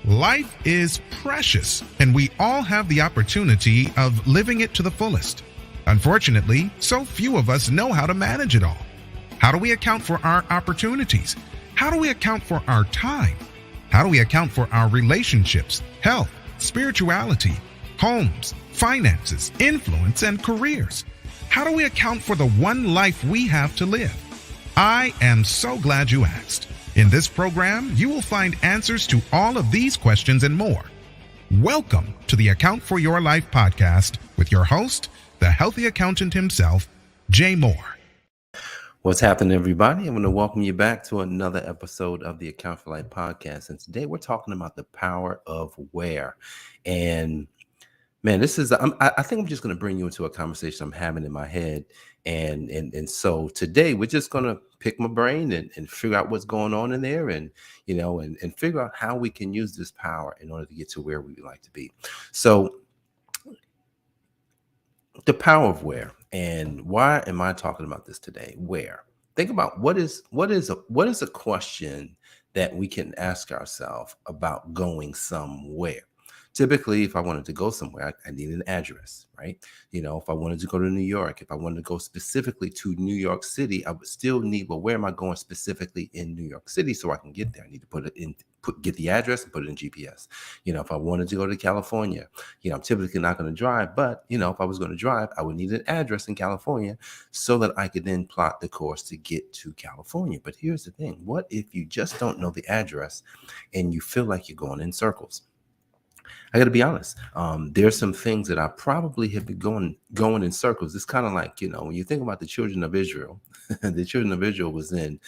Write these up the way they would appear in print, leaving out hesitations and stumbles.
Life is precious, and we all have the opportunity of living it to the fullest. Unfortunately, so few of us know how to manage it all. How do we account for our opportunities? How do we account for our time? How do we account for our relationships, health, spirituality, homes, finances, influence, and careers? How do we account for the one life we have to live? I am so glad you asked. In this program, you will find answers to all of these questions and more. Welcome to the Account for Your Life podcast with your host, the healthy accountant himself, Jay Moore. What's happening, everybody? I'm going to welcome you back to another episode of the Account for Life podcast. And today we're talking about the power of where. And man, this is, I think I'm just going to bring you into a conversation I'm having in my head. And so today we're just going to pick my brain and figure out what's going on in there and figure out how we can use this power in order to get to where we would like to be. So the power of where, and why am I talking about this today? Where? Think about what is a question that we can ask ourselves about going somewhere. Typically, if I wanted to go somewhere, I need an address, right? If I wanted to go to New York, if I wanted to go specifically to New York City, I would still need, well, where am I going specifically in New York City so I can get there? I need to get the address and put it in GPS. If I wanted to go to California, I'm typically not going to drive, but, if I was going to drive, I would need an address in California so that I could then plot the course to get to California. But here's the thing. What if you just don't know the address and you feel like you're going in circles? I got to be honest. There's some things that I probably have been going in circles. It's kind of like, when you think about the children of Israel, the children of Israel was in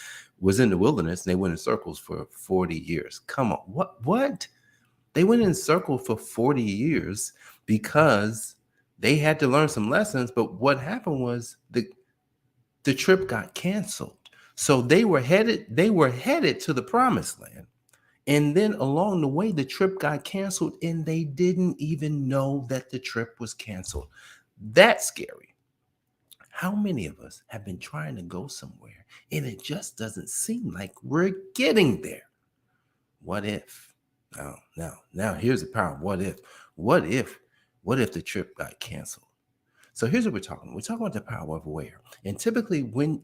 the wilderness and they went in circles for 40 years. Come on. What? They went in circles for 40 years because they had to learn some lessons. But what happened was the trip got canceled. So they were headed to the promised land. And then along the way, the trip got canceled and they didn't even know that the trip was canceled. That's scary. How many of us have been trying to go somewhere and it just doesn't seem like we're getting there? What if? Now here's the power. What if? What if the trip got canceled? So here's what we're talking about. We're talking about the power of where. And typically when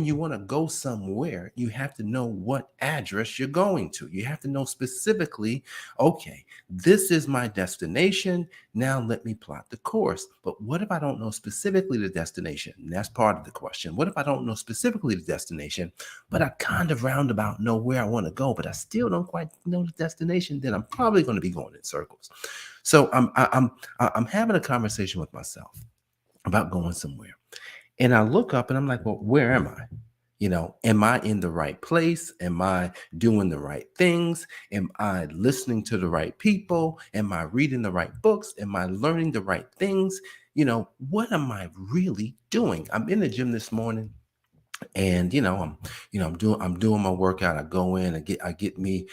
you want to go somewhere, you have to know what address you're going to. You have to know specifically, okay, this is my destination. Now let me plot the course. But what if I don't know specifically the destination? And that's part of the question. What if I don't know specifically the destination, but I kind of roundabout know where I want to go, but I still don't quite know the destination? Then I'm probably going to be going in circles. So I'm having a conversation with myself about going somewhere. And I look up and I'm like, well, where am I? Am I in the right place? Am I doing the right things? Am I listening to the right people? Am I reading the right books? Am I learning the right things? What am I really doing? I'm in the gym this morning. And I'm doing my workout. I go in, I get me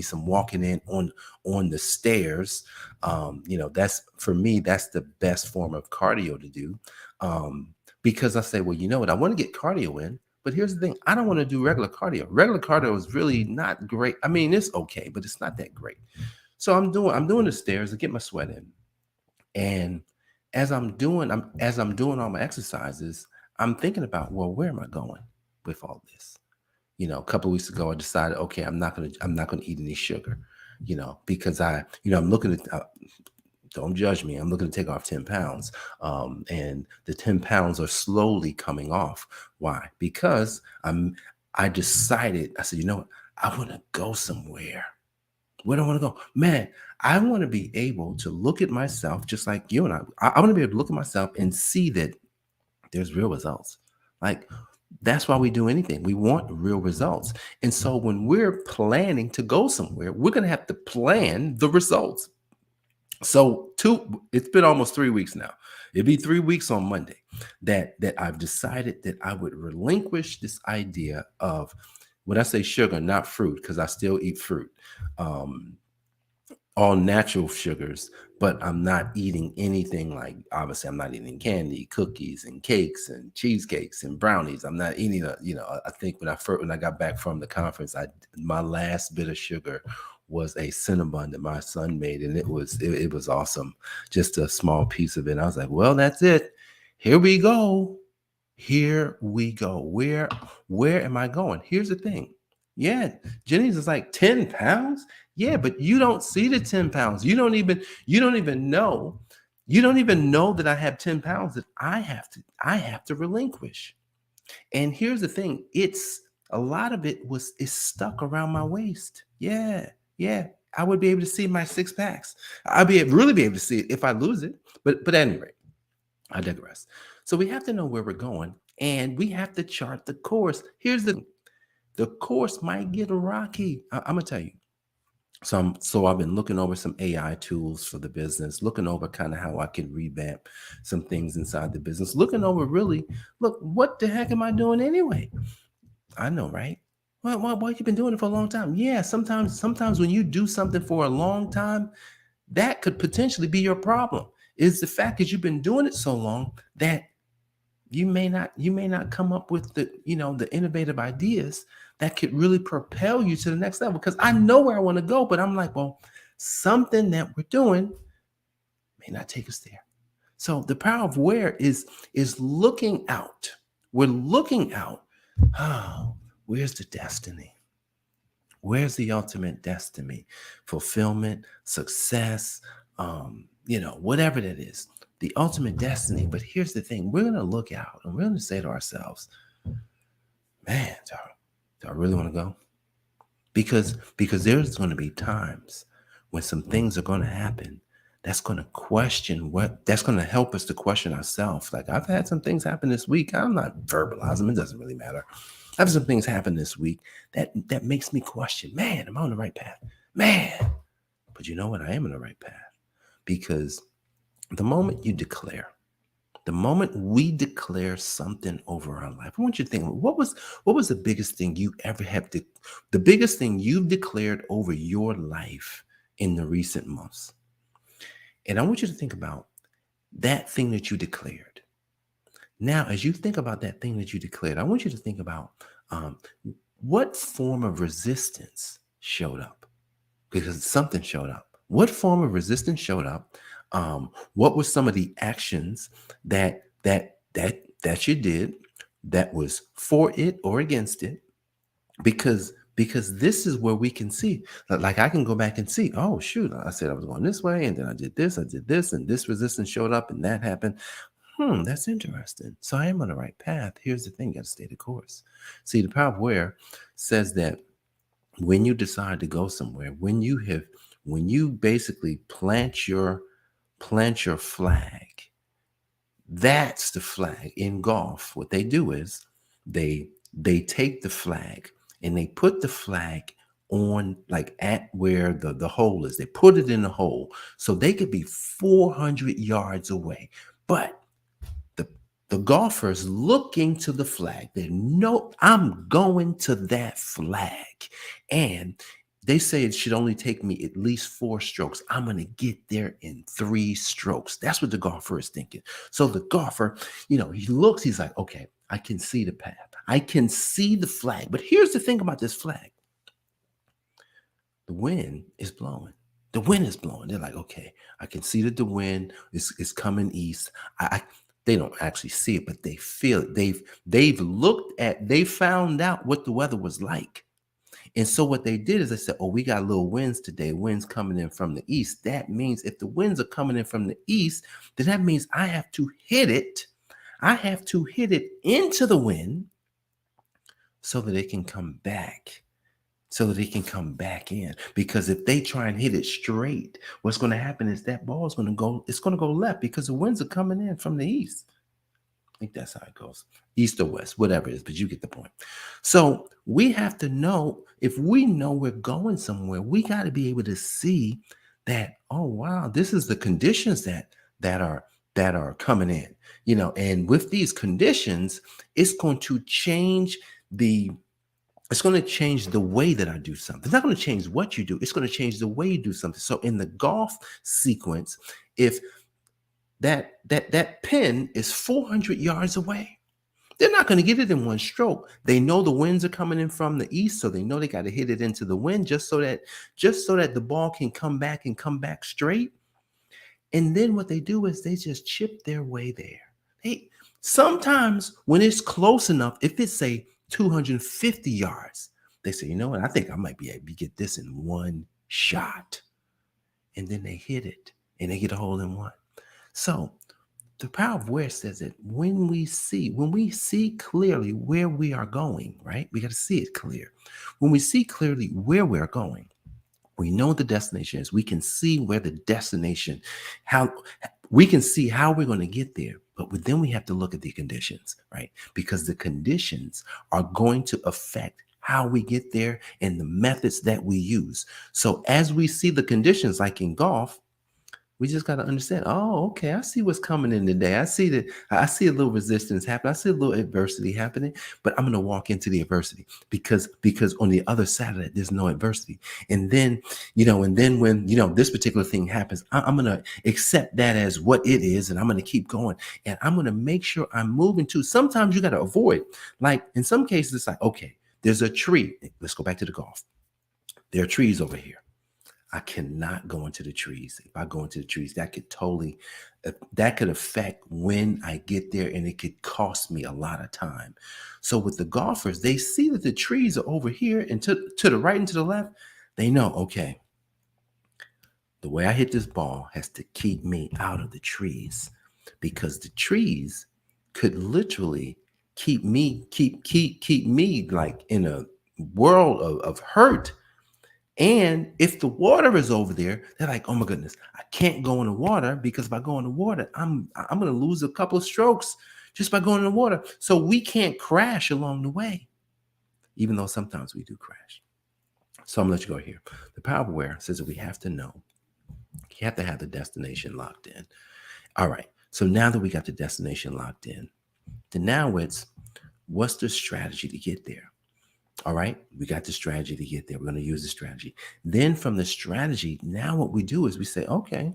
some walking in on the stairs. That's for me, that's the best form of cardio to do. Because I say, well, you know what, I want to get cardio in, but here's the thing, I don't want to do regular cardio. Regular cardio is really not great. I mean, it's okay, but it's not that great. So I'm doing the stairs to get my sweat in. And as I'm doing all my exercises, I'm thinking about, well, where am I going with all this? A couple of weeks ago, I decided, okay, I'm not gonna eat any sugar, because I'm looking at. Don't judge me. I'm looking to take off 10 pounds, and the 10 pounds are slowly coming off. Why? Because I decided. I said, you know what? I want to go somewhere. Where do I want to go? Man, I want to be able to look at myself just like you and I want to be able to look at myself and see that there's real results. Like, that's why we do anything. We want real results. And so when we're planning to go somewhere, we're going to have to plan the results. So it's been almost 3 weeks now. It'd be 3 weeks on Monday that I've decided that I would relinquish this idea of, when I say sugar, not fruit, because I still eat fruit. All natural sugars, but I'm not eating anything like, obviously I'm not eating candy, cookies and cakes and cheesecakes and brownies. I'm not eating I think when I got back from the conference, my last bit of sugar was a Cinnabon that my son made, and it was awesome. Just a small piece of it. I was like, well, that's it. Here we go. Here we go. Where am I going? Here's the thing. Yeah, Jenny's is like 10 pounds. Yeah, but you don't see the 10 pounds. You don't even know. You don't even know that I have 10 pounds that I have to relinquish. And here's the thing, it's a lot of it is stuck around my waist. Yeah, yeah. I would be able to see my six packs. Really be able to see it if I lose it. But at any rate, I digress. So we have to know where we're going, and we have to chart the course. Here's the course might get rocky. I'm gonna tell you. So I've been looking over some AI tools for the business, looking over kind of how I can revamp some things inside the business, looking over really, look, what the heck am I doing anyway? I know, right? Well, you've been doing it for a long time. Yeah, sometimes when you do something for a long time, that could potentially be your problem. Is the fact that you've been doing it so long that you may not come up with the innovative ideas that could really propel you to the next level. Because I know where I want to go, but I'm like, well, something that we're doing may not take us there. So the power of where is looking out. We're looking out. Oh, where's the destiny? Where's the ultimate destiny? Fulfillment, success, whatever that is, the ultimate destiny. But here's the thing, we're going to look out and we're going to say to ourselves, man, do I really want to go? Because there's going to be times when some things are going to happen that's going to that's going to help us to question ourselves. Like, I've had some things happen this week. I'm not verbalizing. It doesn't really matter. I've had some things happen this week that makes me question, man, am I on the right path? Man. But you know what? I am on the right path. Because the moment we declare something over our life, I want you to think, what was the biggest thing you ever have to, the biggest thing you've declared over your life in the recent months? And I want you to think about that thing that you declared. Now, as you think about that thing that you declared, I want you to think about what form of resistance showed up, because something showed up. What form of resistance showed up? What were some of the actions that you did that was for it or against it? Because this is where we can see, like, I can go back and see, oh shoot, I said I was going this way, and then I did this, and this resistance showed up, and that happened. That's interesting. So I am on the right path. Here's the thing, you got to stay the course. See, the power of where says that when you decide to go somewhere, when you basically plant your flag, that's the flag. In golf, what they do is they take the flag and they put the flag on, like, at where the hole is. They put it in the hole so they could be 400 yards away. But the golfers looking to the flag, they know, I'm going to that flag. And they say it should only take me at least 4 strokes. I'm going to get there in 3 strokes. That's what the golfer is thinking. So the golfer, he looks, he's like, okay, I can see the path. I can see the flag. But here's the thing about this flag. The wind is blowing. The wind is blowing. They're like, okay, I can see that the wind is coming east. They don't actually see it, but they feel it. They found out what the weather was like. And so what they did is they said, oh, we got little winds today. Winds coming in from the east. That means if the winds are coming in from the east, then that means I have to hit it. I have to hit it into the wind so that it can come back. So that it can come back in. Because if they try and hit it straight, what's going to happen is that ball is going to go, it's going to go left because the winds are coming in from the east. I think that's how it goes. East or west, whatever it is, but you get the point. So we have to know, if we know we're going somewhere, we got to be able to see that, oh wow, this is the conditions that are coming in, and with these conditions, it's going to change the way that I do something. It's not going to change what you do. It's going to change the way you do something. So in the golf sequence, if that pin is 400 yards away, They're not going to get it in one stroke. They know the winds are coming in from the east, so they know they got to hit it into the wind just so that the ball can come back straight. And then what they do is they just chip their way there. They sometimes when it's close enough, if it's say 250 yards, they say, you know what, I think I might be able to get this in one shot. And then they hit it and they get a hole in one. So the power of where says that when we see clearly where we are going, right? We got to see it clear. When we see clearly where we're going, we know what the destination is. We can see where the destination, how we can see how we're going to get there. But then we have to look at the conditions, right? Because the conditions are going to affect how we get there and the methods that we use. So as we see the conditions, like in golf, we just got to understand, oh, okay, I see what's coming in today. I see a little resistance happen. I see a little adversity happening, but I'm going to walk into the adversity because on the other side of that, there's no adversity. And then when, this particular thing happens, I'm going to accept that as what it is. And I'm going to keep going and I'm going to make sure I'm moving to. Sometimes you got to avoid, like in some cases, it's like, okay, there's a tree. Let's go back to the golf. There are trees over here. I cannot go into the trees. If I go into the trees, that could affect when I get there and it could cost me a lot of time. So with the golfers, they see that the trees are over here and to the right and to the left. They know, okay, the way I hit this ball has to keep me out of the trees because the trees could literally keep me like in a world of hurt. And if the water is over there, they're like, oh my goodness, I can't go in the water because if I go in the water, I'm going to lose a couple of strokes just by going in the water. So we can't crash along the way, even though sometimes we do crash. So I'm going to let you go here. The power of aware says that we have to know. You have to have the destination locked in. All right. So now that we got the destination locked in, then now it's what's the strategy to get there? All right, we got the strategy to get there. We're going to use the strategy. Then from the strategy, now what we do is we say, okay,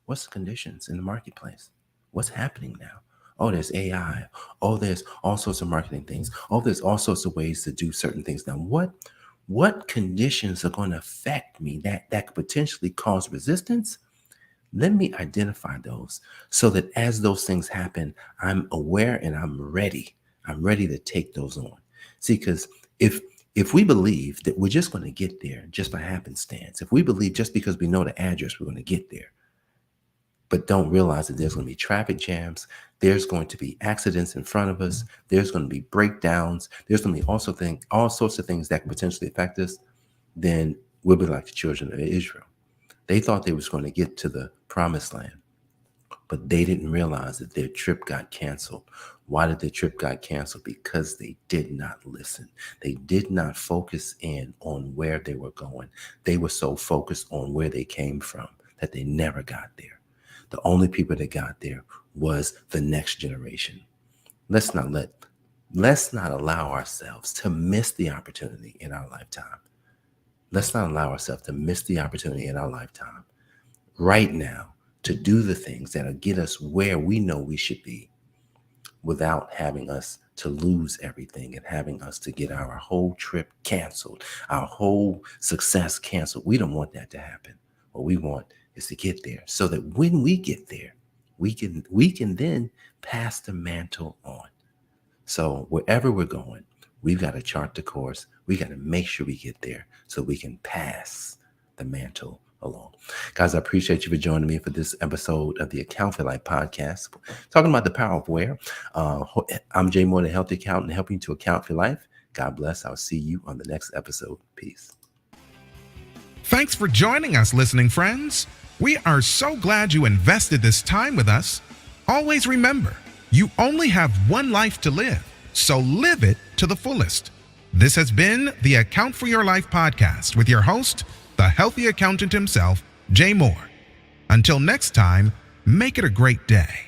what's the conditions in the marketplace? What's happening now? Oh, there's AI. Oh, there's all sorts of marketing things. Oh, there's all sorts of ways to do certain things. Now, what conditions are going to affect me that could potentially cause resistance? Let me identify those so that as those things happen, I'm aware and I'm ready. I'm ready to take those on. See, because if we believe that we're just going to get there just by happenstance, if we believe just because we know the address, we're going to get there, but don't realize that there's going to be traffic jams, there's going to be accidents in front of us, there's going to be breakdowns, there's going to be all sorts of things that can potentially affect us, then we'll be like the children of Israel. They thought they was going to get to the promised land, but they didn't realize that their trip got canceled. Why did their trip got canceled? Because they did not listen. They did not focus in on where they were going. They were so focused on where they came from that they never got there. The only people that got there was the next generation. Let's not allow ourselves to miss the opportunity in our lifetime. Let's not allow ourselves to miss the opportunity in our lifetime right now to do the things that'll get us where we know we should be without having us to lose everything and having us to get our whole trip canceled, our whole success canceled. We don't want that to happen. What we want is to get there so that when we get there, we can then pass the mantle on. So wherever we're going, we've got to chart the course. We got to make sure we get there so we can pass the mantle along. Guys, I appreciate you for joining me for this episode of the AFYL podcast, talking about the power of where. I'm Jay Moore, the Healthy Accountant, helping you to account for life. God bless. I'll see you on the next episode. Peace. Thanks for joining us, listening friends. We are so glad you invested this time with us. Always remember, you only have one life to live, so live it to the fullest. This has been the Account for Your Life podcast with your host, the healthy accountant himself, Jay Moore. Until next time, make it a great day.